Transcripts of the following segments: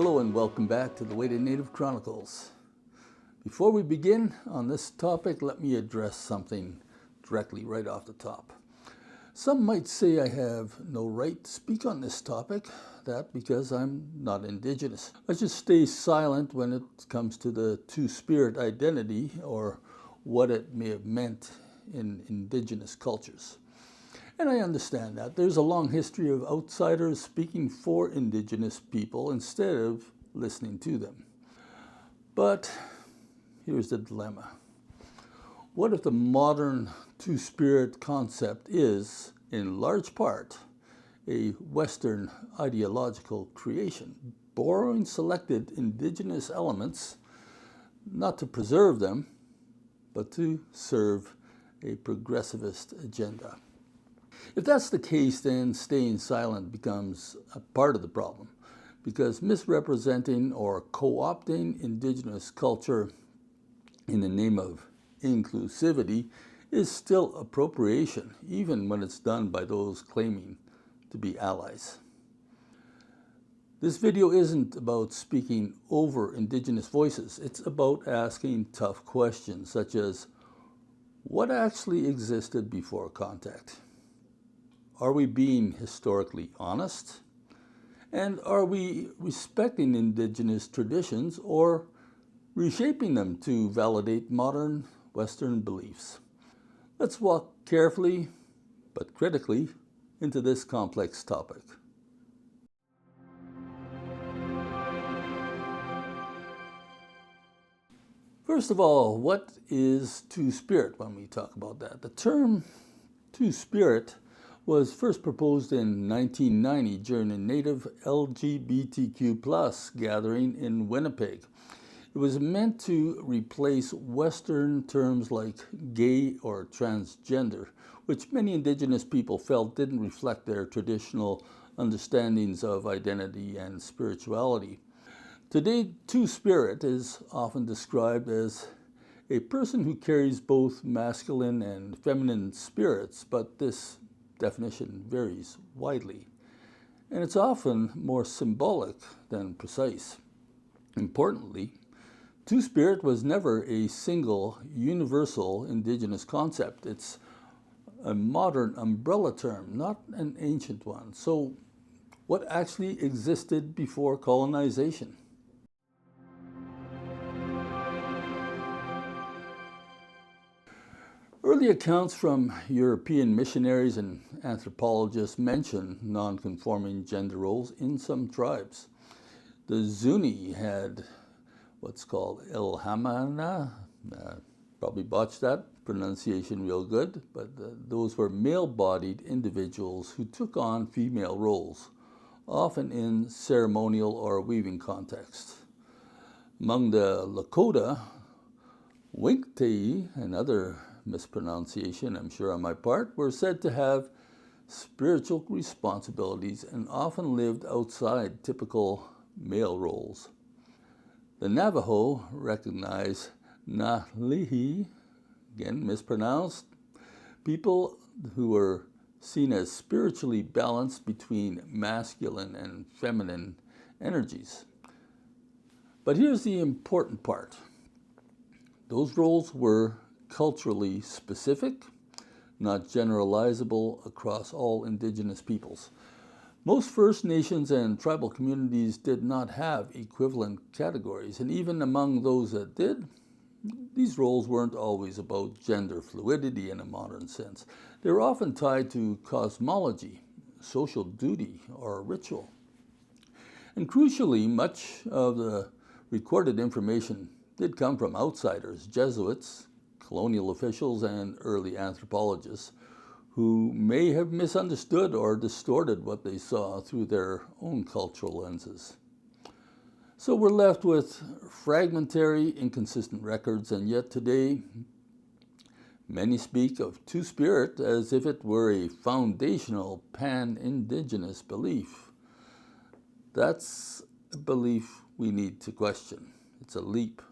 Hello and welcome back to the Way To Native Chronicles. Before we begin on this topic, let me address something directly right off the top. Some might say I have no right to speak on this topic, that because I'm not Indigenous. I should stay silent when it comes to the two-spirit identity or what it may have meant in Indigenous cultures. And I understand that. There's a long history of outsiders speaking for Indigenous people instead of listening to them. But here's the dilemma. What if the modern two-spirit concept is, in large part, a Western ideological creation, borrowing selected Indigenous elements, not to preserve them, but to serve a progressivist agenda? If that's the case, then staying silent becomes a part of the problem, because misrepresenting or co-opting Indigenous culture in the name of inclusivity is still appropriation, even when it's done by those claiming to be allies. This video isn't about speaking over Indigenous voices. It's about asking tough questions, such as, what actually existed before contact? Are we being historically honest? And are we respecting Indigenous traditions or reshaping them to validate modern Western beliefs? Let's walk carefully, but critically, into this complex topic. First of all, what is two-spirit when we talk about that? The term two-spirit was first proposed in 1990 during a Native LGBTQ+ gathering in Winnipeg. It was meant to replace Western terms like gay or transgender, which many Indigenous people felt didn't reflect their traditional understandings of identity and spirituality. Today, two-spirit is often described as a person who carries both masculine and feminine spirits, but this definition varies widely, and it's often more symbolic than precise. Importantly, two-spirit was never a single, universal Indigenous concept. It's a modern umbrella term, not an ancient one. So, what actually existed before colonization? Early accounts from European missionaries and anthropologists mention non-conforming gender roles in some tribes. The Zuni had what's called Ilhamana, probably botched that pronunciation real good, but those were male-bodied individuals who took on female roles, often in ceremonial or weaving context. Among the Lakota, Winktei, another mispronunciation, I'm sure on my part, were said to have spiritual responsibilities and often lived outside typical male roles. The Navajo recognize Nalihi, again mispronounced, people who were seen as spiritually balanced between masculine and feminine energies. But here's the important part. Those roles were culturally specific, not generalizable across all Indigenous peoples. Most First Nations and tribal communities did not have equivalent categories, and even among those that did, these roles weren't always about gender fluidity in a modern sense. They were often tied to cosmology, social duty, or ritual. And crucially, much of the recorded information did come from outsiders, Jesuits, colonial officials, and early anthropologists, who may have misunderstood or distorted what they saw through their own cultural lenses. So we're left with fragmentary, inconsistent records, and yet today, many speak of two-spirit as if it were a foundational pan-Indigenous belief. That's a belief we need to question. It's a leap.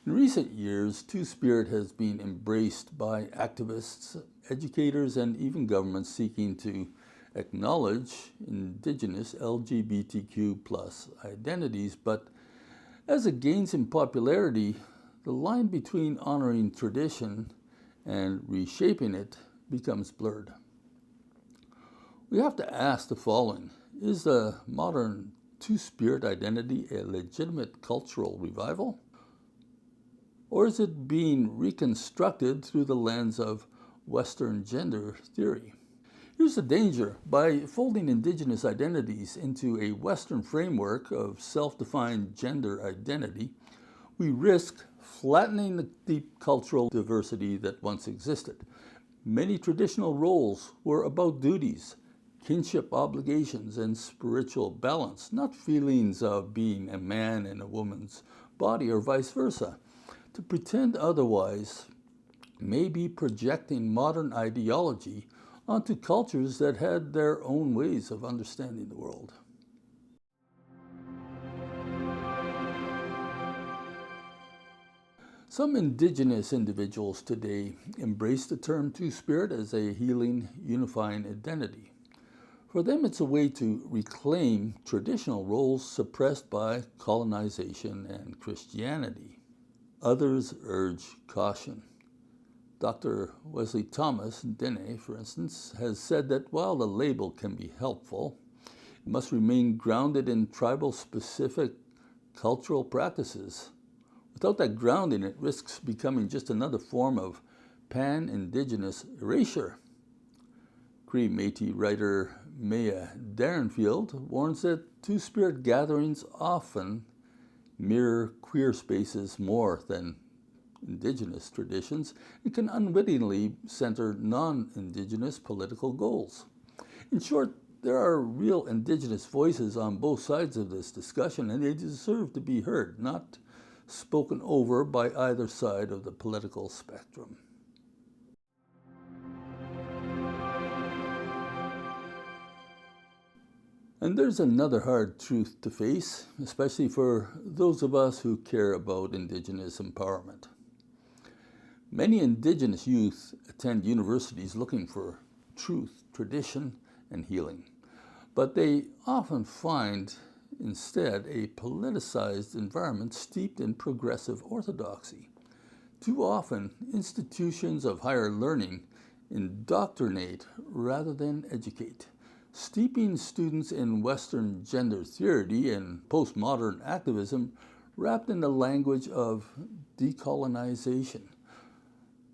In recent years, Two-Spirit has been embraced by activists, educators, and even governments seeking to acknowledge Indigenous LGBTQ plus identities, but as it gains in popularity, the line between honoring tradition and reshaping it becomes blurred. We have to ask the following: is the modern Two-Spirit identity a legitimate cultural revival? Or is it being reconstructed through the lens of Western gender theory? Here's the danger. By folding Indigenous identities into a Western framework of self-defined gender identity, we risk flattening the deep cultural diversity that once existed. Many traditional roles were about duties, kinship obligations, and spiritual balance, not feelings of being a man in a woman's body or vice versa. To pretend otherwise may be projecting modern ideology onto cultures that had their own ways of understanding the world. Some Indigenous individuals today embrace the term Two-Spirit as a healing, unifying identity. For them, it's a way to reclaim traditional roles suppressed by colonization and Christianity. Others urge caution. Dr. Wesley Thomas, Dene, for instance, has said that while the label can be helpful, it must remain grounded in tribal-specific cultural practices. Without that grounding, it risks becoming just another form of pan-Indigenous erasure. Cree Métis writer Maya Darrenfield warns that Two-Spirit gatherings often mirror queer spaces more than Indigenous traditions and can unwittingly center non-Indigenous political goals. In short, there are real Indigenous voices on both sides of this discussion, and they deserve to be heard, not spoken over by either side of the political spectrum. And there's another hard truth to face, especially for those of us who care about Indigenous empowerment. Many Indigenous youth attend universities looking for truth, tradition, and healing, but they often find instead a politicized environment steeped in progressive orthodoxy. Too often, institutions of higher learning indoctrinate rather than educate, steeping students in Western gender theory and postmodern activism wrapped in the language of decolonization.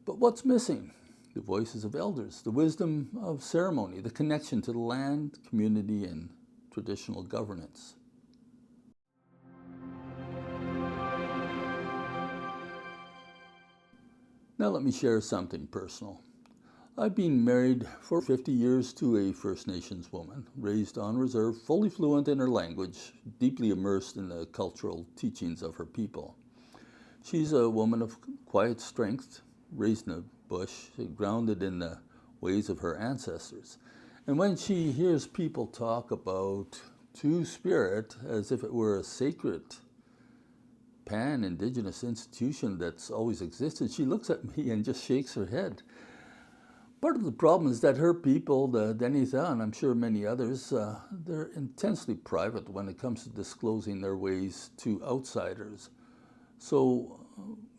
But what's missing? The voices of elders, the wisdom of ceremony, the connection to the land, community, and traditional governance. Now let me share something personal. I've been married for 50 years to a First Nations woman, raised on reserve, fully fluent in her language, deeply immersed in the cultural teachings of her people. She's a woman of quiet strength, raised in the bush, grounded in the ways of her ancestors. And when she hears people talk about Two-Spirit as if it were a sacred pan-Indigenous institution that's always existed, she looks at me and just shakes her head. Part of the problem is that her people, the Dene Tha, and I'm sure many others, they're intensely private when it comes to disclosing their ways to outsiders. So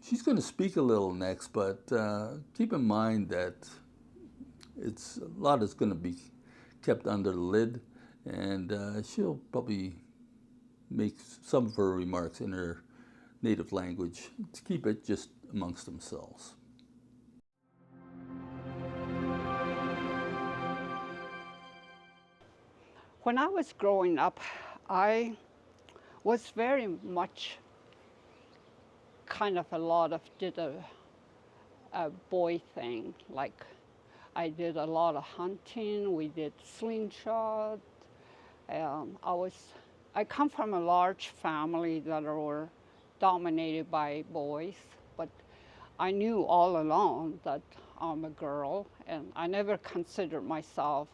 she's going to speak a little next, but keep in mind that a lot is going to be kept under the lid, and she'll probably make some of her remarks in her native language to keep it just amongst themselves. When I was growing up, I was very much kind of did a boy thing. Like I did a lot of hunting, we did slingshot. I come from a large family that were dominated by boys, but I knew all along that I'm a girl, and I never considered myself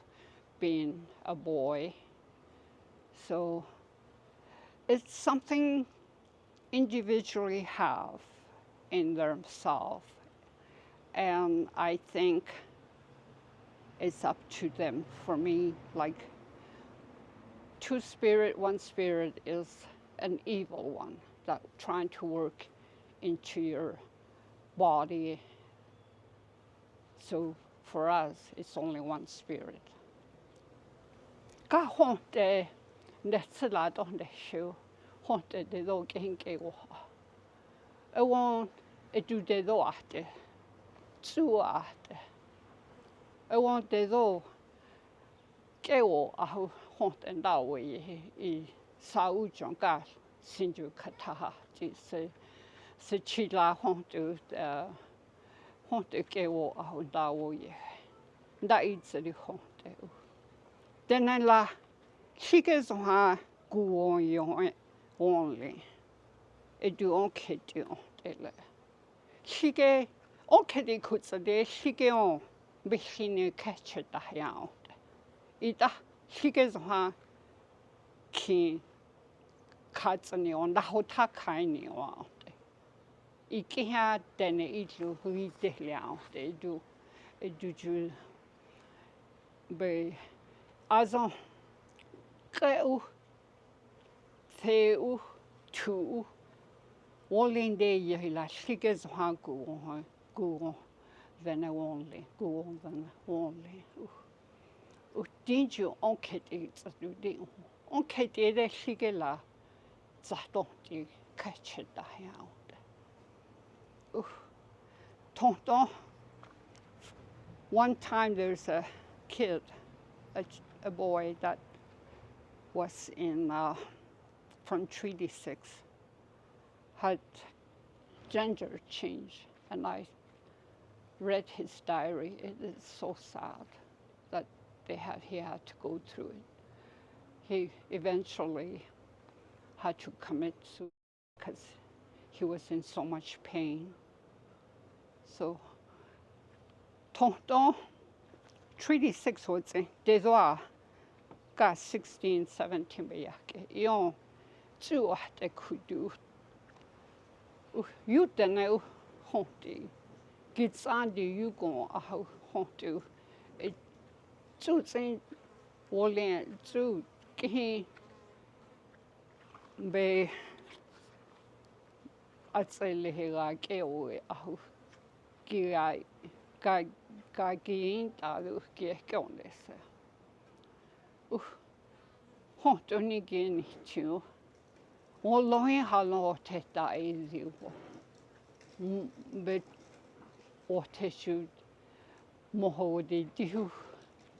being a boy. So it's something individually have. in themselves. And I think it's up to them. For me, like, two spirit, one spirit is an evil one that trying to work into your body. So for us, it's only one spirit. Ka honte netsala don de show honte de do genke wo. I want it do de do ate. Tsu ate. I want de do ke wo ahu honte da we I sau jong ka sinju kataha ji se chila honte honte ke wo ahu da wo ye. Da itzeli honte. Dene la chike zoha guo yon only. E du on keti on dele. Chike on keti kutsa de chike on bishine catch da yaon. Ida chike zoha ki katsani on la hota kaini on. Iki ha dene itlu hui de liao de du ju be azon Keu, Theu, Tu, Walling de Yahila, Shiggers Hanku, go, then I only, go on, then only. Did you onket it as you did? Onket it, Shigela, Zatonti, catch it out. Tonton, one time there's a kid, a boy that was in from Treaty 6, had gender change, and I read his diary. It is so sad that he had to go through it. He eventually had to commit suicide because he was in so much pain. So, tonton, Treaty 6 was in Desoa. 16, 17 beyake. Yon, tu ahte kudu. You dene honti. Gitsandi you go aho hontu. Tu zin wolien tu kihi be atsele hega ke oe aho. Gai giin talu ke konese. Honto ni gini chu. Olohi halo teta easy wo. But what should moho de dihu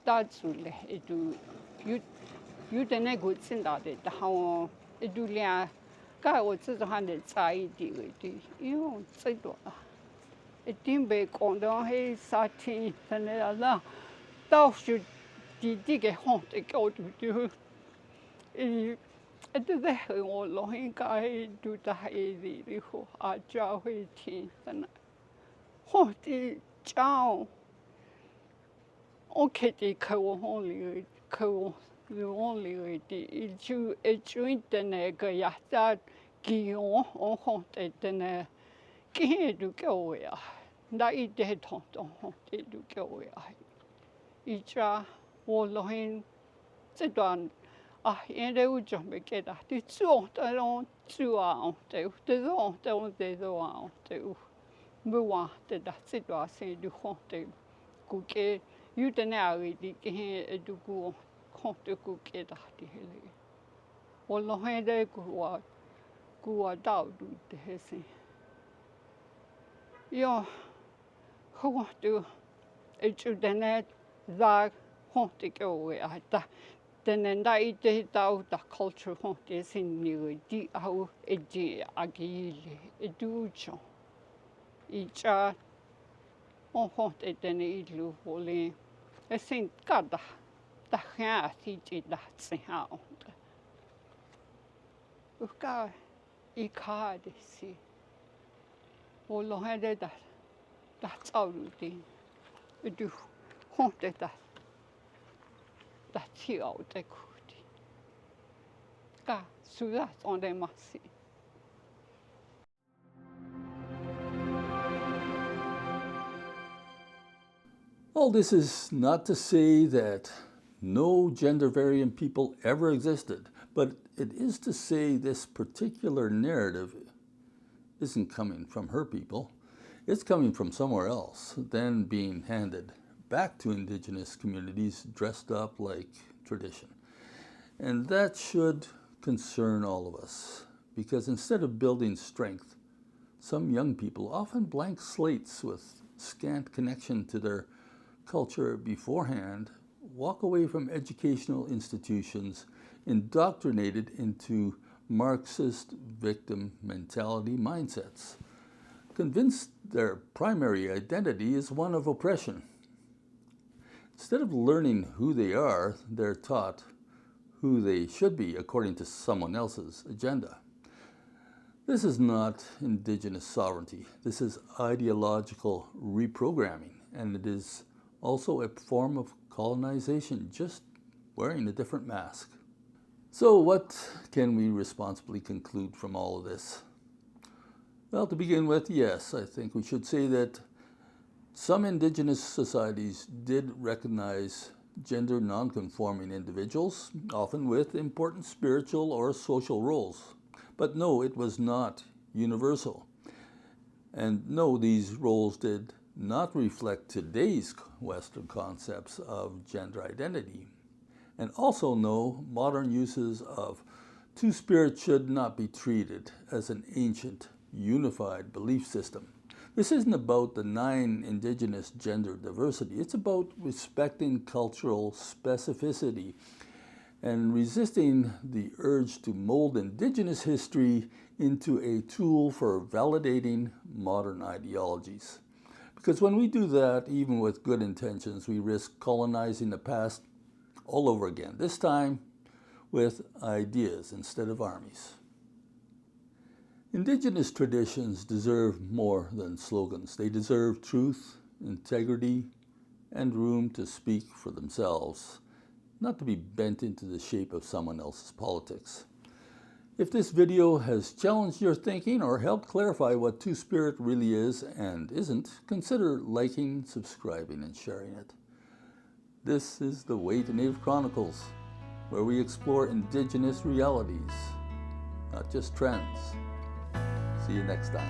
tatsule edu you dene good sin that it how edulia ka wo tsu han de tsai di di you tsai do. It dim be kon do he sati tane la tao should di ge honte go do. It is a long guy do the heavy who are jaw teeth and hoti chow. Okay, the co only co you only it you a joint the neg that guillon on haunted the ne do go away. That it dead haunt on haunted do go away. Each all long sit down. And they would jump again. The two don't two out there. The don't they go out there. Move on. That's it. I say do haunt them. Cook you the now the do go haunt the cook at the hill. Well, no, they go out do the hissing. Yeah, who want to it should the net that haunt the go away. Then I did out the culture of this in New Di how a day agili, a ducho. Each on haunted than a blue holy. I think God the hair he did that say how. Uka e card see. All had that's all routine. We do haunted that. That's here out there. So that's on the mercy. All this is not to say that no gender variant people ever existed, but it is to say this particular narrative isn't coming from her people. It's coming from somewhere else, then being handed back to Indigenous communities dressed up like tradition. And that should concern all of us, because instead of building strength, some young people, often blank slates with scant connection to their culture beforehand, walk away from educational institutions indoctrinated into Marxist victim mentality mindsets, convinced their primary identity is one of oppression. Instead of learning who they are, they're taught who they should be according to someone else's agenda. This is not Indigenous sovereignty. This is ideological reprogramming, and it is also a form of colonization, just wearing a different mask. So what can we responsibly conclude from all of this? Well, to begin with, yes, I think we should say that some Indigenous societies did recognize gender non-conforming individuals, often with important spiritual or social roles. But no, it was not universal. And no, these roles did not reflect today's Western concepts of gender identity. And also no, modern uses of two-spirit should not be treated as an ancient, unified belief system. This isn't about denying Indigenous gender diversity. It's about respecting cultural specificity and resisting the urge to mold Indigenous history into a tool for validating modern ideologies. Because when we do that, even with good intentions, we risk colonizing the past all over again, this time with ideas instead of armies. Indigenous traditions deserve more than slogans. They deserve truth, integrity, and room to speak for themselves, not to be bent into the shape of someone else's politics. If this video has challenged your thinking or helped clarify what Two-Spirit really is and isn't, consider liking, subscribing, and sharing it. This is the Way to Native Chronicles, where we explore Indigenous realities, not just trends. See you next time.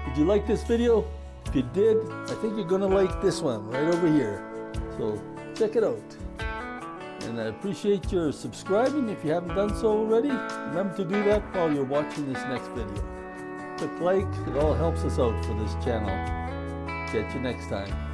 Did you like this video? If you did, I think you're gonna like this one right over here. So check it out. And I appreciate your subscribing if you haven't done so already. Remember to do that while you're watching this next video. Click like, it all helps us out for this channel. Catch you next time.